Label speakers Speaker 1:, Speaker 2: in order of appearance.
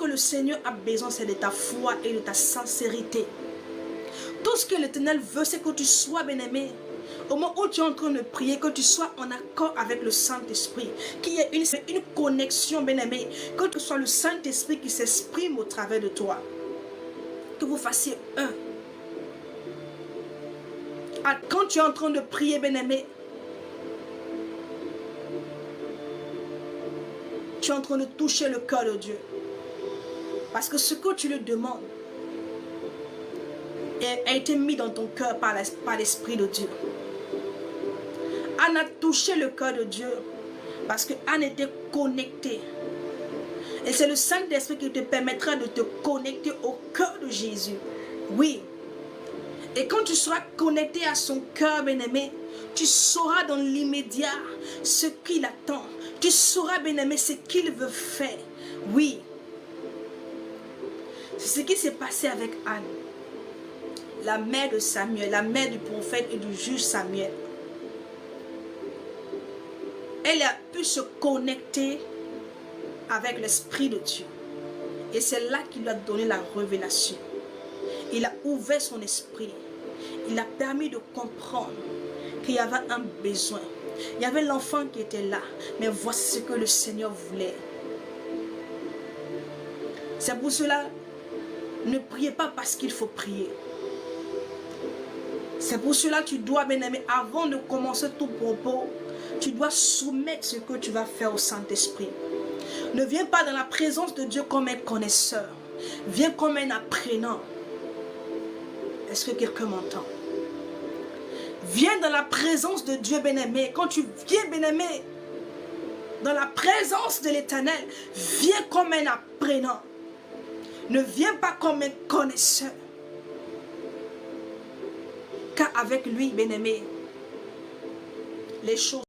Speaker 1: que le Seigneur a besoin, c'est de ta foi et de ta sincérité. Tout ce que l'Éternel veut, c'est que tu sois, bien-aimé, au moment où tu es en train de prier, que tu sois en accord avec le Saint-Esprit, qu'il y ait une connexion, bien-aimé, que ce soit le Saint-Esprit qui s'exprime au travers de toi. Que vous fassiez un. Quand tu es en train de prier, bien-aimé, tu es en train de toucher le cœur de Dieu. Parce que ce que tu lui demandes a été mis dans ton cœur par l'Esprit de Dieu. Anne a touché le cœur de Dieu parce que Anne était connectée. Et c'est le Saint-Esprit qui te permettra de te connecter au cœur de Jésus. Oui. Et quand tu seras connecté à son cœur, bien-aimé, tu sauras dans l'immédiat ce qu'il attend. Tu sauras, bien-aimé, ce qu'il veut faire. Oui. C'est ce qui s'est passé avec Anne, la mère de Samuel, la mère du prophète et du juge Samuel. Elle a pu se connecter avec l'Esprit de Dieu. Et c'est là qu'il lui a donné la révélation. Il a ouvert son esprit. Il a permis de comprendre qu'il y avait un besoin. Il y avait l'enfant qui était là. Mais voici ce que le Seigneur voulait. C'est pour cela, ne priez pas parce qu'il faut prier. C'est pour cela que tu dois, bien-aimé, avant de commencer tout propos, tu dois soumettre ce que tu vas faire au Saint-Esprit. Ne viens pas dans la présence de Dieu comme un connaisseur. Viens comme un apprenant. Est-ce que quelqu'un m'entend? Viens dans la présence de Dieu, bien-aimé. Quand tu viens, bien-aimé, dans la présence de l'Éternel, viens comme un apprenant. Ne viens pas comme un connaisseur. Car avec lui, bien-aimé, les choses